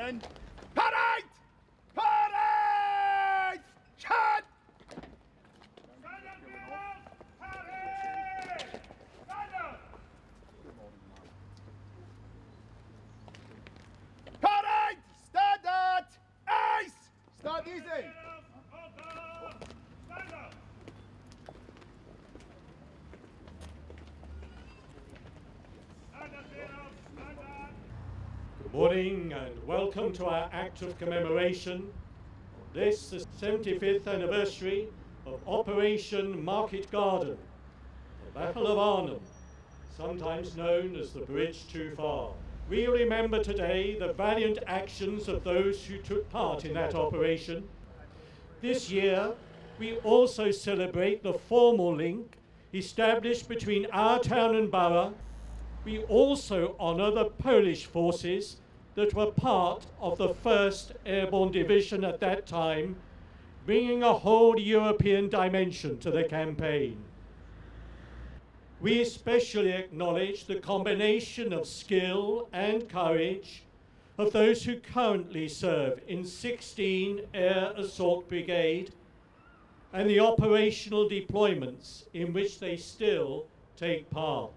men. Parade! Parade! Chant! Parade! Stand at! Ace! Start easy! Good morning and welcome to our act of commemoration. This is the 75th anniversary of Operation Market Garden, the Battle of Arnhem, sometimes known as the Bridge Too Far. We remember today the valiant actions of those who took part in that operation. This year, we also celebrate the formal link established between our town and borough. We also honour the Polish forces that were part of the 1st Airborne Division at that time, bringing a whole European dimension to the campaign. We especially acknowledge the combination of skill and courage of those who currently serve in 16 Air Assault Brigade and the operational deployments in which they still take part.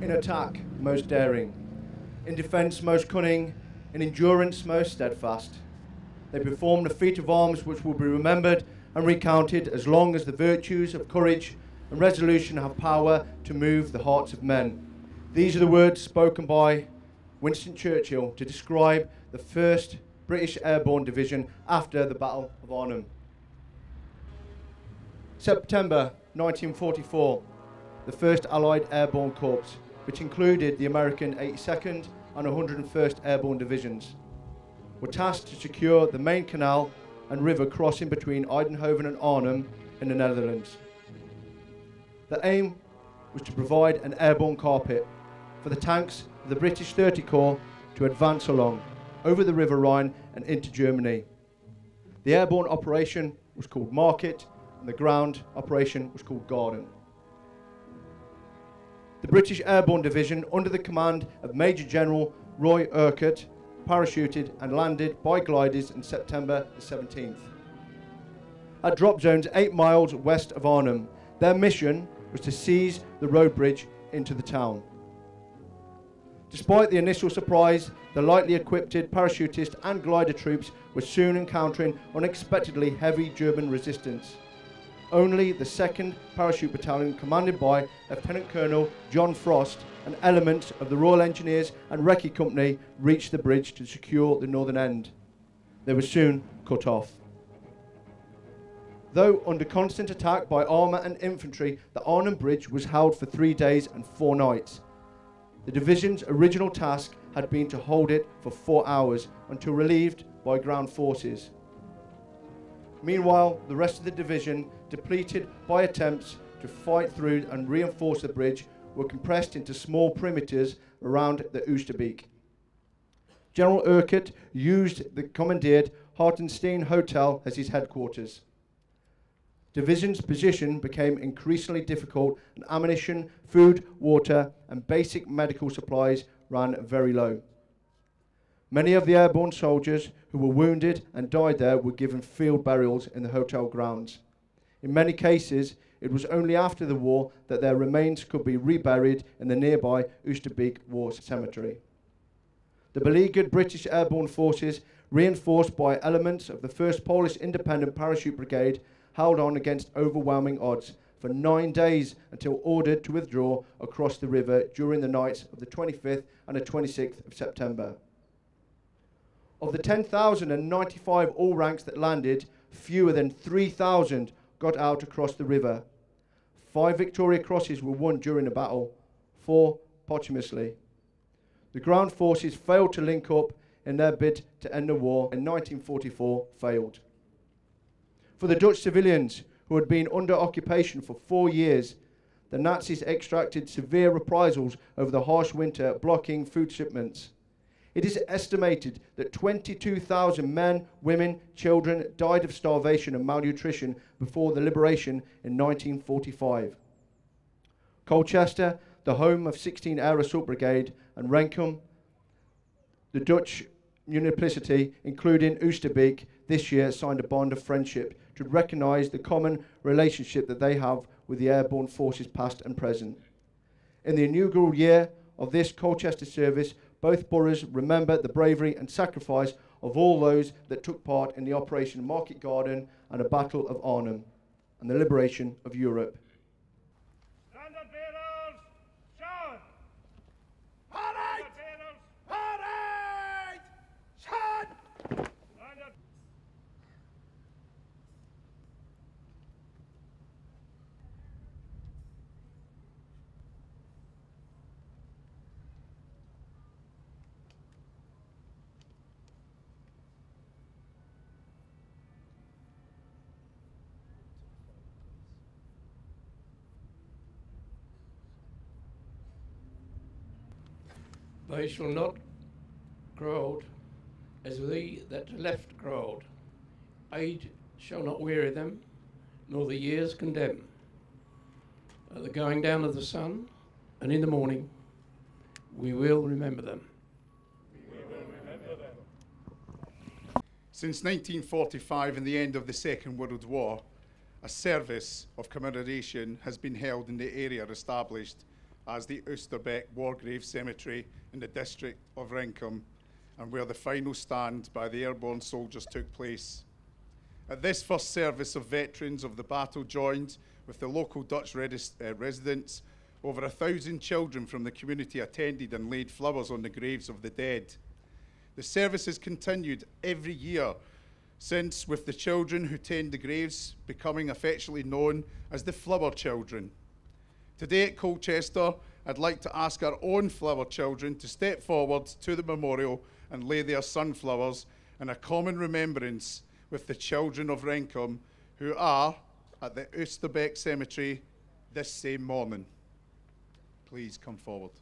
In attack, most daring. In defence, most cunning. In endurance, most steadfast. They performed a feat of arms which will be remembered and recounted as long as the virtues of courage and resolution have power to move the hearts of men. These are the words spoken by Winston Churchill to describe the 1st British Airborne Division after the Battle of Arnhem. September 1944, the 1st Allied Airborne Corps, which included the American 82nd and 101st Airborne Divisions, were tasked to secure the main canal and river crossing between Eindhoven and Arnhem in the Netherlands. The aim was to provide an airborne carpet for the tanks of the British 30 Corps to advance along, over the River Rhine and into Germany. The airborne operation was called Market and the ground operation was called Garden. The British Airborne Division, under the command of Major General Roy Urquhart, parachuted and landed by gliders on September the 17th. At drop zones 8 miles west of Arnhem, their mission was to seize the road bridge into the town. Despite the initial surprise, the lightly equipped parachutist and glider troops were soon encountering unexpectedly heavy German resistance. Only the 2nd Parachute Battalion, commanded by Lieutenant Colonel John Frost, and elements of the Royal Engineers and Recce Company reached the bridge to secure the northern end. They were soon cut off. Though under constant attack by armour and infantry, the Arnhem Bridge was held for 3 days and 4 nights. The division's original task had been to hold it for 4 hours until relieved by ground forces. Meanwhile, the rest of the division, depleted by attempts to fight through and reinforce the bridge, were compressed into small perimeters around the Oosterbeek. General Urquhart used the commandeered Hartenstein Hotel as his headquarters. Division's position became increasingly difficult and ammunition, food, water and basic medical supplies ran very low. Many of the airborne soldiers who were wounded and died there were given field burials in the hotel grounds. In many cases, it was only after the war that their remains could be reburied in the nearby Oosterbeek War Cemetery. The beleaguered British Airborne Forces, reinforced by elements of the 1st Polish Independent Parachute Brigade, held on against overwhelming odds for 9 days until ordered to withdraw across the river during the nights of the 25th and the 26th of September. Of the 10,095 all ranks that landed, fewer than 3,000 got out across the river. 5 Victoria Crosses were won during the battle, 4 posthumously. The ground forces failed to link up in their bid to end the war in 1944 failed. For the Dutch civilians who had been under occupation for 4 years, the Nazis extracted severe reprisals over the harsh winter, blocking food shipments. It is estimated that 22,000 men, women, children died of starvation and malnutrition before the liberation in 1945. Colchester, the home of 16 Air Assault Brigade, and Renkum, the Dutch municipality, including Oosterbeek, this year signed a bond of friendship to recognise the common relationship that they have with the airborne forces past and present. In the inaugural year of this Colchester service, both boroughs remember the bravery and sacrifice of all those that took part in the Operation Market Garden and the Battle of Arnhem and the liberation of Europe. Standard bearers, shun! Parade! Parade! Shun! Standard. They shall not grow old as they that left grow old. Age shall not weary them, nor the years condemn. At the going down of the sun, and in the morning, we will remember them. Since 1945 and the end of the Second World War, a service of commemoration has been held in the area established as the Oosterbeek War Grave Cemetery in the district of Arnhem, and where the final stand by the airborne soldiers took place. At this first service of veterans of the battle joined with the local Dutch residents, over 1,000 children from the community attended and laid flowers on the graves of the dead. The service has continued every year since, with the children who tend the graves becoming affectionately known as the Flower Children. Today at Colchester, I'd like to ask our own flower children to step forward to the memorial and lay their sunflowers in a common remembrance with the children of Arnhem who are at the Oosterbeek Cemetery this same morning. Please come forward.